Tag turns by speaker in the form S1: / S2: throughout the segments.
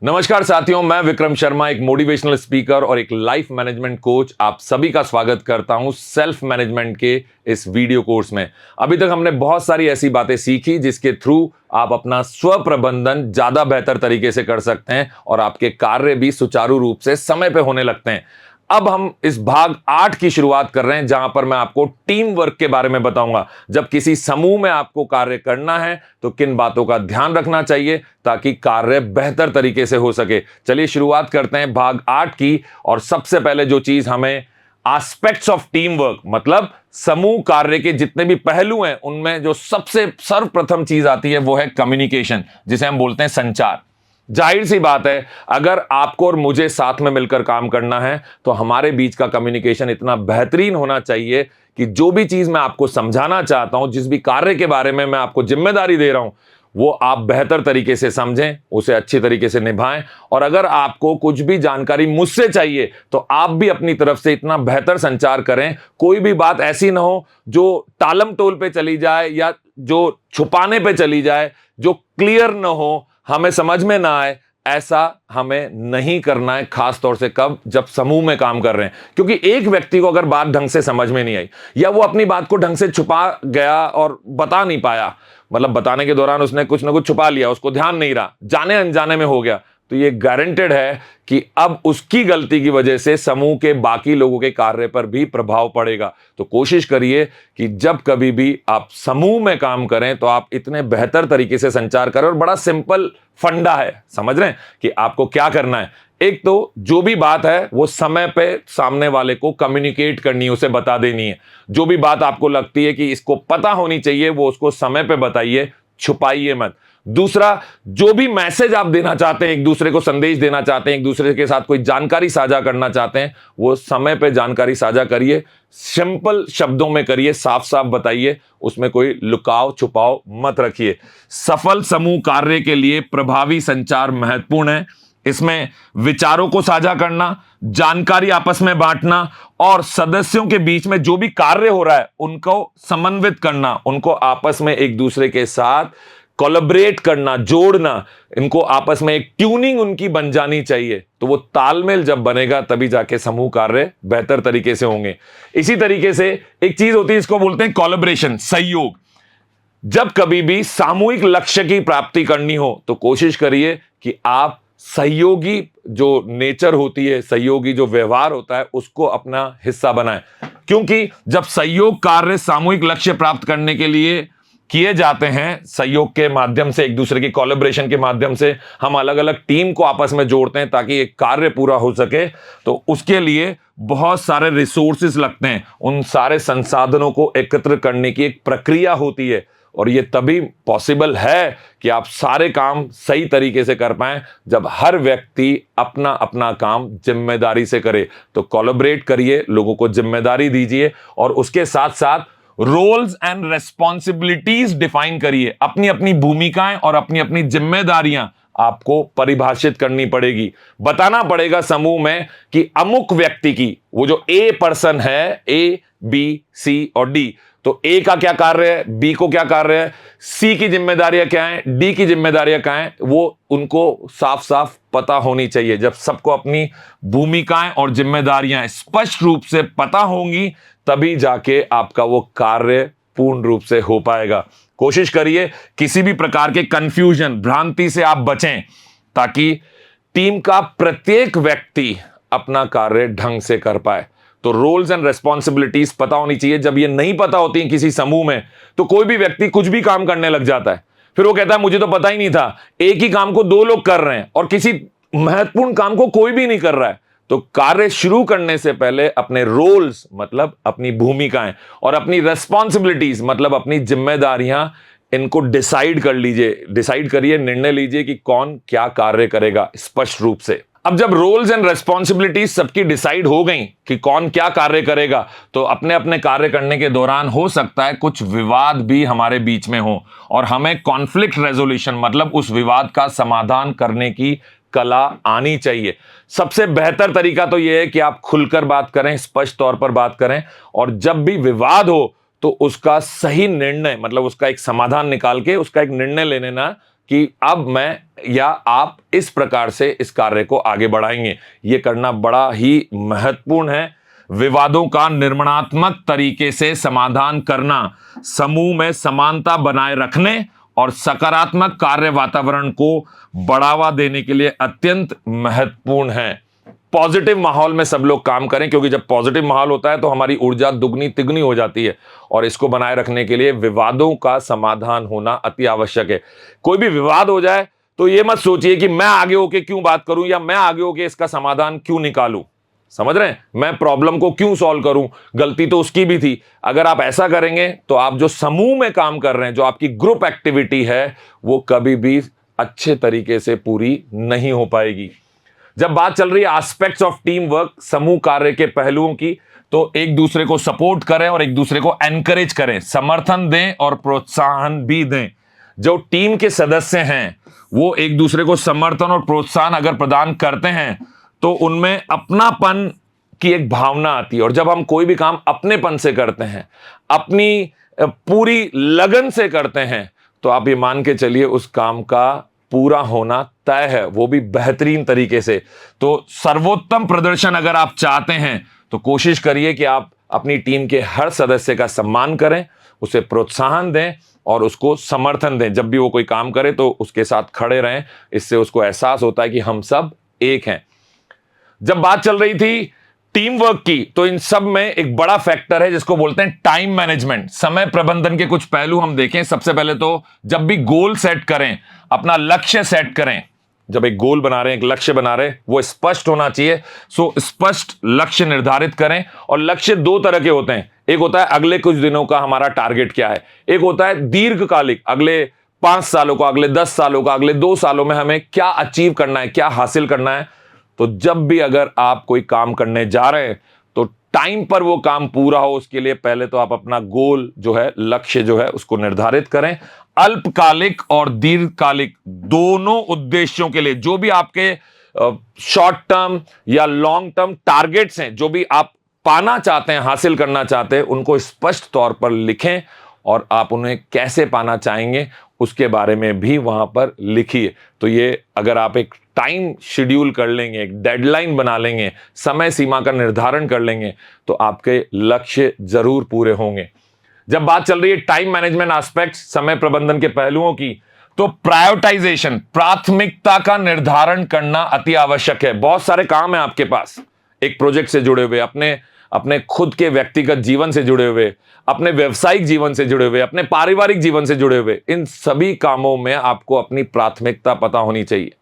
S1: नमस्कार साथियों, मैं विक्रम शर्मा, एक मोटिवेशनल स्पीकर और एक लाइफ मैनेजमेंट कोच। आप सभी का स्वागत करता हूं सेल्फ मैनेजमेंट के इस वीडियो कोर्स में। अभी तक हमने बहुत सारी ऐसी बातें सीखी जिसके थ्रू आप अपना स्व प्रबंधन ज्यादा बेहतर तरीके से कर सकते हैं और आपके कार्य भी सुचारू रूप से समय पे होने लगते हैं। अब हम इस भाग 8 की शुरुआत कर रहे हैं, जहां पर मैं आपको टीम वर्क के बारे में बताऊंगा। जब किसी समूह में आपको कार्य करना है तो किन बातों का ध्यान रखना चाहिए ताकि कार्य बेहतर तरीके से हो सके। चलिए शुरुआत करते हैं भाग 8 की। और सबसे पहले जो चीज हमें एस्पेक्ट्स ऑफ टीम वर्क, मतलब समूह कार्य के जितने भी पहलू हैं, उनमें जो सबसे सर्वप्रथम चीज आती है वो है कम्युनिकेशन, जिसे हम बोलते हैं संचार। जाहिर सी बात है, अगर आपको और मुझे साथ में मिलकर काम करना है तो हमारे बीच का कम्युनिकेशन इतना बेहतरीन होना चाहिए कि जो भी चीज मैं आपको समझाना चाहता हूं, जिस भी कार्य के बारे में मैं आपको जिम्मेदारी दे रहा हूं, वो आप बेहतर तरीके से समझें, उसे अच्छी तरीके से निभाएं। और अगर आपको कुछ भी जानकारी मुझसे चाहिए तो आप भी अपनी तरफ से इतना बेहतर संचार करें, कोई भी बात ऐसी ना हो जो टालम टोल पे चली जाए या जो छुपाने पे चली जाए, जो क्लियर ना हो, हमें समझ में ना आए। ऐसा हमें नहीं करना है, खास तौर से कब, जब समूह में काम कर रहे हैं। क्योंकि एक व्यक्ति को अगर बात ढंग से समझ में नहीं आई या वो अपनी बात को ढंग से छुपा गया और बता नहीं पाया, मतलब बताने के दौरान उसने कुछ ना कुछ छुपा लिया, उसको ध्यान नहीं रहा, जाने अनजाने में हो गया, तो ये गारंटेड है कि अब उसकी गलती की वजह से समूह के बाकी लोगों के कार्य पर भी प्रभाव पड़ेगा। तो कोशिश करिए कि जब कभी भी आप समूह में काम करें तो आप इतने बेहतर तरीके से संचार करें। और बड़ा सिंपल फंडा है, समझ रहे हैं कि आपको क्या करना है। एक तो जो भी बात है वो समय पे सामने वाले को कम्युनिकेट करनी है, उसे बता देनी है। जो भी बात आपको लगती है कि इसको पता होनी चाहिए, वो उसको समय पे बताइए, छुपाइए मत। दूसरा, जो भी मैसेज आप देना चाहते हैं, एक दूसरे को संदेश देना चाहते हैं, एक दूसरे के साथ कोई जानकारी साझा करना चाहते हैं, वो समय पे जानकारी साझा करिए, सिंपल शब्दों में करिए, साफ साफ बताइए, उसमें कोई लुकाव छुपाव मत रखिए। सफल समूह कार्य के लिए प्रभावी संचार महत्वपूर्ण है। इसमें विचारों को साझा करना, जानकारी आपस में बांटना और सदस्यों के बीच में जो भी कार्य हो रहा है उनको समन्वित करना, उनको आपस में एक दूसरे के साथ कोलैबोरेट करना, जोड़ना, इनको आपस में एक ट्यूनिंग उनकी बन जानी चाहिए। तो वो तालमेल जब बनेगा तभी जाके समूह कार्य बेहतर तरीके से होंगे। इसी तरीके से एक चीज होती है, इसको बोलते हैं कोलैबोरेशन, सहयोग। जब कभी भी सामूहिक लक्ष्य की प्राप्ति करनी हो तो कोशिश करिए कि आप सहयोगी जो नेचर होती है, सहयोगी जो व्यवहार होता है, उसको अपना हिस्सा बनाएं। क्योंकि जब सहयोग कार्य सामूहिक लक्ष्य प्राप्त करने के लिए किए जाते हैं, सहयोग के माध्यम से, एक दूसरे की कोलैबोरेशन के माध्यम से हम अलग अलग टीम को आपस में जोड़ते हैं ताकि एक कार्य पूरा हो सके, तो उसके लिए बहुत सारे रिसोर्सेज लगते हैं। उन सारे संसाधनों को एकत्र करने की एक प्रक्रिया होती है और ये तभी पॉसिबल है कि आप सारे काम सही तरीके से कर पाएं जब हर व्यक्ति अपना अपना काम जिम्मेदारी से करे। तो कोलैबोरेट करिए, लोगों को जिम्मेदारी दीजिए और उसके साथ साथ रोल्स एंड रेस्पॉन्सिबिलिटीज डिफाइन करिए। अपनी अपनी भूमिकाएं और अपनी अपनी जिम्मेदारियां आपको परिभाषित करनी पड़ेगी। बताना पड़ेगा समूह में कि अमुक व्यक्ति की, वो जो ए पर्सन है, ए बी सी और डी, तो ए का क्या कार्य है, बी को क्या कार्य है, सी की जिम्मेदारियां क्या हैं, डी की जिम्मेदारियां क्या हैं, वो उनको साफ साफ पता होनी चाहिए। जब सबको अपनी भूमिकाएं और जिम्मेदारियां स्पष्ट रूप से पता होंगी तभी जाके आपका वो कार्य पूर्ण रूप से हो पाएगा। कोशिश करिए किसी भी प्रकार के कंफ्यूजन, भ्रांति से आप बचें ताकि टीम का प्रत्येक व्यक्ति अपना कार्य ढंग से कर पाए। तो रोल्स एंड रेस्पॉन्सिबिलिटीज पता होनी चाहिए। जब ये नहीं पता होती है किसी समूह में तो कोई भी व्यक्ति कुछ भी काम करने लग जाता है। फिर वो कहता है मुझे तो पता ही नहीं था, एक ही काम को दो लोग कर रहे हैं और किसी महत्वपूर्ण काम को कोई भी नहीं कर रहा है। तो कार्य शुरू करने से पहले अपने रोल्स, मतलब अपनी भूमिकाएं, और अपनी रेस्पॉन्सिबिलिटीज, मतलब अपनी जिम्मेदारियां, इनको डिसाइड कर लीजिए, डिसाइड करिए, निर्णय लीजिए कि कौन क्या कार्य करेगा स्पष्ट रूप से। अब जब रोल्स एंड रेस्पॉन्सिबिलिटीज सबकी डिसाइड हो गई कि कौन क्या कार्य करेगा, तो अपने अपने कार्य करने के दौरान हो सकता है कुछ विवाद भी हमारे बीच में हो और हमें कॉन्फ्लिक्ट रेजोल्यूशन, मतलब उस विवाद का समाधान करने की कला आनी चाहिए। सबसे बेहतर तरीका तो यह है कि आप खुलकर बात करें, स्पष्ट तौर पर बात करें, और जब भी विवाद हो तो उसका सही निर्णय, मतलब उसका एक समाधान निकाल के उसका एक निर्णय ले लेना कि अब मैं या आप इस प्रकार से इस कार्य को आगे बढ़ाएंगे। यह करना बड़ा ही महत्वपूर्ण है। विवादों का निर्माणात्मक तरीके से समाधान करना समूह में समानता बनाए रखने और सकारात्मक कार्य वातावरण को बढ़ावा देने के लिए अत्यंत महत्वपूर्ण है। पॉजिटिव माहौल में सब लोग काम करें, क्योंकि जब पॉजिटिव माहौल होता है तो हमारी ऊर्जा दुगनी तिगनी हो जाती है, और इसको बनाए रखने के लिए विवादों का समाधान होना अति आवश्यक है। कोई भी विवाद हो जाए तो यह मत सोचिए कि मैं आगे होके क्यों बात करूं या मैं आगे होके इसका समाधान क्यों निकालूं। समझ रहे हैं? मैं प्रॉब्लम को क्यों सॉल्व करूं, गलती तो उसकी भी थी। अगर आप ऐसा करेंगे तो आप जो समूह में काम कर रहे हैं, जो आपकी ग्रुप एक्टिविटी है, वो कभी भी अच्छे तरीके से पूरी नहीं हो पाएगी। जब बात चल रही है एस्पेक्ट्स ऑफ टीम वर्क, समूह कार्य के पहलुओं की, तो एक दूसरे को सपोर्ट करें और एक दूसरे को एनकरेज करें, समर्थन दें और प्रोत्साहन भी दें। जो टीम के सदस्य हैं वो एक दूसरे को समर्थन और प्रोत्साहन अगर प्रदान करते हैं तो उनमें अपनापन की एक भावना आती है, और जब हम कोई भी काम अपनेपन से करते हैं, अपनी पूरी लगन से करते हैं, तो आप ये मान के चलिए उस काम का पूरा होना तय है, वो भी बेहतरीन तरीके से। तो सर्वोत्तम प्रदर्शन अगर आप चाहते हैं तो कोशिश करिए कि आप अपनी टीम के हर सदस्य का सम्मान करें, उसे प्रोत्साहन दें और उसको समर्थन दें। जब भी वो कोई काम करे तो उसके साथ खड़े रहें, इससे उसको एहसास होता है कि हम सब एक हैं। जब बात चल रही थी टीम वर्क की, तो इन सब में एक बड़ा फैक्टर है जिसको बोलते हैं टाइम मैनेजमेंट, समय प्रबंधन के कुछ पहलू हम देखें। सबसे पहले तो जब भी गोल सेट करें, अपना लक्ष्य सेट करें। जब एक गोल बना रहे हैं, एक लक्ष्य बना रहे हैं, वो स्पष्ट होना चाहिए। स्पष्ट लक्ष्य निर्धारित करें। और लक्ष्य दो तरह के होते हैं, एक होता है अगले कुछ दिनों का हमारा टारगेट क्या है, एक होता है दीर्घकालिक, अगले 5 सालों का, अगले 10 सालों का, अगले 2 सालों में हमें क्या अचीव करना है, क्या हासिल करना है। तो जब भी अगर आप कोई काम करने जा रहे हैं तो टाइम पर वो काम पूरा हो, उसके लिए पहले तो आप अपना गोल जो है, लक्ष्य जो है, उसको निर्धारित करें। अल्पकालिक और दीर्घकालिक दोनों उद्देश्यों के लिए जो भी आपके शॉर्ट टर्म या लॉन्ग टर्म टारगेट्स हैं, जो भी आप पाना चाहते हैं, हासिल करना चाहते हैं, उनको स्पष्ट तौर पर लिखें और आप उन्हें कैसे पाना चाहेंगे उसके बारे में भी वहां पर लिखिए। तो ये अगर आप एक टाइम शेड्यूल कर लेंगे, एक डेडलाइन बना लेंगे, समय सीमा का निर्धारण कर लेंगे, तो आपके लक्ष्य जरूर पूरे होंगे। जब बात चल रही है टाइम मैनेजमेंट एस्पेक्ट, समय प्रबंधन के पहलुओं की, तो प्रायोरिटाइजेशन, प्राथमिकता का निर्धारण करना अति आवश्यक है। बहुत सारे काम है आपके पास, एक प्रोजेक्ट से जुड़े हुए, अपने खुद के व्यक्तिगत जीवन से जुड़े हुए, अपने व्यवसायिक जीवन से जुड़े हुए, अपने पारिवारिक जीवन से जुड़े हुए। इन सभी कामों में आपको अपनी प्राथमिकता पता होनी चाहिए।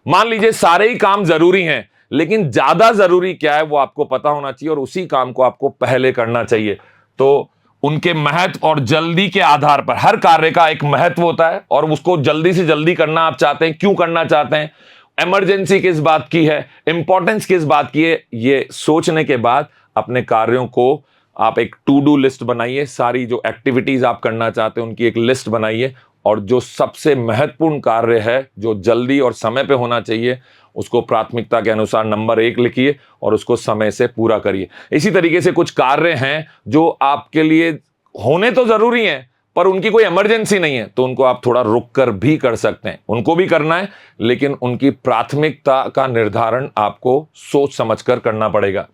S1: मान लीजिए सारे ही काम जरूरी हैं, लेकिन ज्यादा जरूरी क्या है वो आपको पता होना चाहिए और उसी काम को आपको पहले करना चाहिए। तो उनके महत्व और जल्दी के आधार पर, हर कार्य का एक महत्व होता है और उसको जल्दी से जल्दी करना आप चाहते हैं, क्यों करना चाहते हैं, इमरजेंसी किस बात की है, इंपॉर्टेंस किस बात की है, ये सोचने के बाद अपने कार्यों को आप एक टू डू लिस्ट बनाइए। सारी जो एक्टिविटीज आप करना चाहते हैं उनकी एक लिस्ट बनाइए, और जो सबसे महत्वपूर्ण कार्य है, जो जल्दी और समय पे होना चाहिए, उसको प्राथमिकता के अनुसार नंबर 1 लिखिए और उसको समय से पूरा करिए। इसी तरीके से कुछ कार्य हैं जो आपके लिए होने तो जरूरी हैं पर उनकी कोई इमरजेंसी नहीं है, तो उनको आप थोड़ा रुक कर भी कर सकते हैं। उनको भी करना है, लेकिन उनकी प्राथमिकता का निर्धारण आपको सोच समझकर करना पड़ेगा।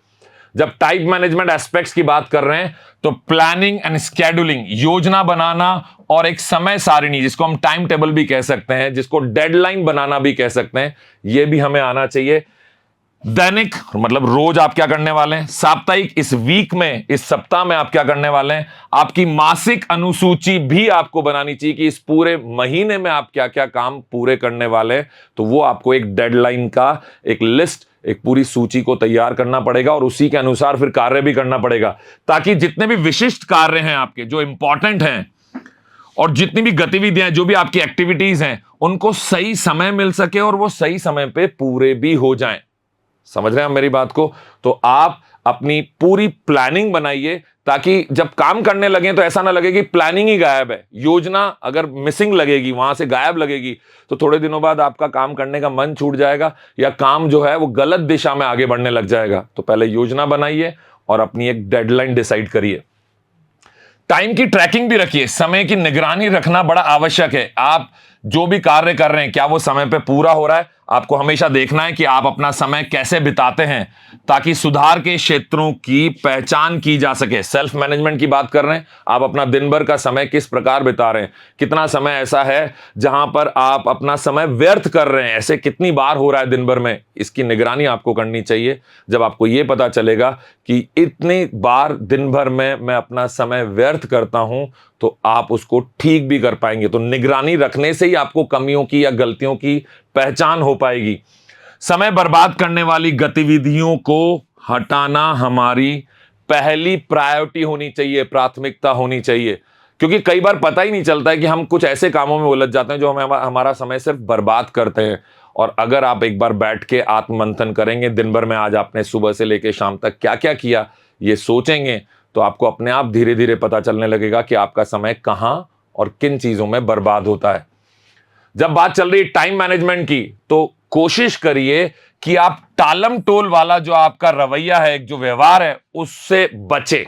S1: जब टाइम मैनेजमेंट एस्पेक्ट्स की बात कर रहे हैं तो प्लानिंग एंड स्केड्यूलिंग, योजना बनाना और एक समय सारिणी, जिसको हम टाइम टेबल भी कह सकते हैं, जिसको डेडलाइन बनाना भी कह सकते हैं, यह भी हमें आना चाहिए। दैनिक मतलब रोज आप क्या करने वाले हैं, साप्ताहिक इस वीक में, इस सप्ताह में आप क्या करने वाले हैं, आपकी मासिक अनुसूची भी आपको बनानी चाहिए कि इस पूरे महीने में आप क्या क्या काम पूरे करने वाले हैं। तो वो आपको एक डेडलाइन का एक लिस्ट, एक पूरी सूची को तैयार करना पड़ेगा और उसी के अनुसार फिर कार्य भी करना पड़ेगा, ताकि जितने भी विशिष्ट कार्य हैं आपके, जो इंपॉर्टेंट हैं, और जितनी भी गतिविधियां, जो भी आपकी एक्टिविटीज हैं, उनको सही समय मिल सके और वो सही समय पे पूरे भी हो जाएं। समझ रहे हैं आप मेरी बात को? तो आप अपनी पूरी प्लानिंग बनाइए ताकि जब काम करने लगे तो ऐसा ना लगे कि प्लानिंग ही गायब है। योजना अगर मिसिंग लगेगी, वहां से गायब लगेगी, तो थोड़े दिनों बाद आपका काम करने का मन छूट जाएगा या काम जो है वो गलत दिशा में आगे बढ़ने लग जाएगा। तो पहले योजना बनाइए और अपनी एक डेडलाइन डिसाइड करिए। टाइम की ट्रैकिंग भी रखिए, समय की निगरानी रखना बड़ा आवश्यक है। आप जो भी कार्य कर रहे हैं क्या वो समय पे पूरा हो रहा है। आपको हमेशा देखना है कि आप अपना समय कैसे बिताते हैं ताकि सुधार के क्षेत्रों की पहचान की जा सके। सेल्फ मैनेजमेंट की बात कर रहे हैं, आप अपना दिन भर का समय किस प्रकार बिता रहे हैं, कितना समय ऐसा है जहां पर आप अपना समय व्यर्थ कर रहे हैं, ऐसे कितनी बार हो रहा है दिन भर में, इसकी निगरानी आपको करनी चाहिए। जब आपको यह पता चलेगा कि इतनी बार दिन भर में मैं अपना समय व्यर्थ करता हूं तो आप उसको ठीक भी कर पाएंगे। तो निगरानी रखने से ही आपको कमियों की या गलतियों की पहचान हो पाएगी। समय बर्बाद करने वाली गतिविधियों को हटाना हमारी पहली प्रायोरिटी होनी चाहिए, प्राथमिकता होनी चाहिए। क्योंकि कई बार पता ही नहीं चलता है कि हम कुछ ऐसे कामों में उलझ जाते हैं जो हमें हमारा समय सिर्फ बर्बाद करते हैं। और अगर आप एक बार बैठ के आत्ममंथन करेंगे, दिन भर में आज आपने सुबह से लेकर शाम तक क्या क्या किया, ये सोचेंगे, तो आपको अपने आप धीरे धीरे पता चलने लगेगा कि आपका समय कहां और किन चीजों में बर्बाद होता है। जब बात चल रही है टाइम मैनेजमेंट की, तो कोशिश करिए कि आप टालम टोल वाला जो आपका रवैया है, जो व्यवहार है, उससे बचे।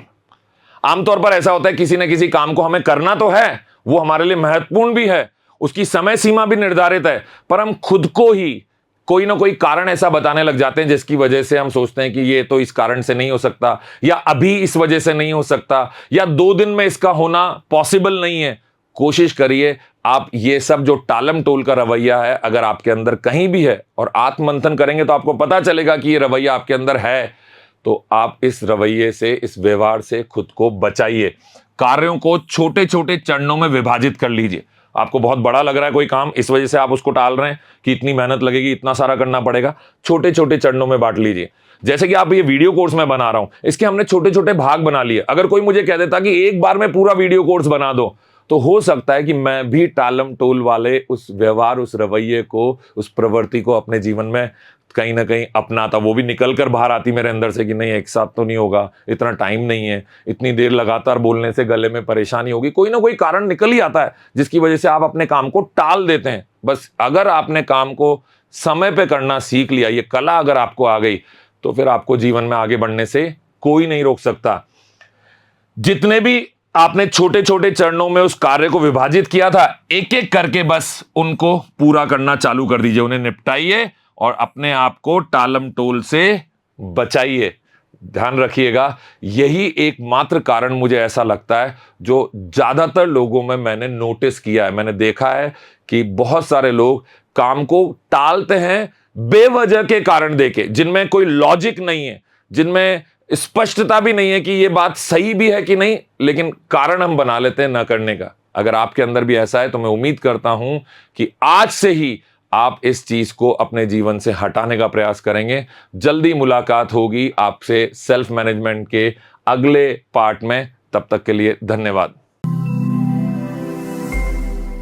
S1: आमतौर पर ऐसा होता है किसी न किसी काम को हमें करना तो है, वो हमारे लिए महत्वपूर्ण भी है, उसकी समय सीमा भी निर्धारित है, पर हम खुद को ही कोई ना कोई कारण ऐसा बताने लग जाते हैं जिसकी वजह से हम सोचते हैं कि ये तो इस कारण से नहीं हो सकता, या अभी इस वजह से नहीं हो सकता, या 2 दिन में इसका होना पॉसिबल नहीं है। कोशिश करिए आप ये सब जो टालम टोल का रवैया है, अगर आपके अंदर कहीं भी है, और आत्ममंथन करेंगे तो आपको पता चलेगा कि ये रवैया आपके अंदर है, तो आप इस रवैये से, इस व्यवहार से खुद को बचाइए। कार्यों को छोटे छोटे चरणों में विभाजित कर लीजिए। आपको बहुत बड़ा लग रहा है कोई काम, इस वजह से आप उसको टाल रहे हैं कि इतनी मेहनत लगेगी, इतना सारा करना पड़ेगा। छोटे छोटे चरणों में बांट लीजिए। जैसे कि आप ये वीडियो कोर्स में बना रहा हूं, इसके हमने छोटे छोटे भाग बना लिए। अगर कोई मुझे कह देता कि एक बार में पूरा वीडियो कोर्स बना दो, तो हो सकता है कि मैं भी टालम टोल वाले उस व्यवहार, उस रवैये को, उस प्रवृत्ति को अपने जीवन में कहीं ना कहीं अपनाता। वो भी निकल कर बाहर आती मेरे अंदर से कि नहीं, एक साथ तो नहीं होगा, इतना टाइम नहीं है, इतनी देर लगातार बोलने से गले में परेशानी होगी, कोई ना कोई कारण निकल ही आता है जिसकी वजह से आप अपने काम को टाल देते हैं। बस अगर आपने काम को समय पे करना सीख लिया, ये कला अगर आपको आ गई, तो फिर आपको जीवन में आगे बढ़ने से कोई नहीं रोक सकता। जितने भी आपने छोटे छोटे चरणों में उस कार्य को विभाजित किया था, एक एक करके बस उनको पूरा करना चालू कर दीजिए, उन्हें निपटाइए और अपने आप को टालम टोल से बचाइए। ध्यान रखिएगा, यही एकमात्र कारण मुझे ऐसा लगता है जो ज्यादातर लोगों में मैंने नोटिस किया है। मैंने देखा है कि बहुत सारे लोग काम को टालते हैं बेवजह के कारण देके, जिनमें कोई लॉजिक नहीं है, जिनमें स्पष्टता भी नहीं है कि यह बात सही भी है कि नहीं, लेकिन कारण हम बना लेते हैं न करने का। अगर आपके अंदर भी ऐसा है तो मैं उम्मीद करता हूं कि आज से ही आप इस चीज को अपने जीवन से हटाने का प्रयास करेंगे। जल्दी मुलाकात होगी आपसे सेल्फ मैनेजमेंट के अगले पार्ट में। तब तक के लिए धन्यवाद।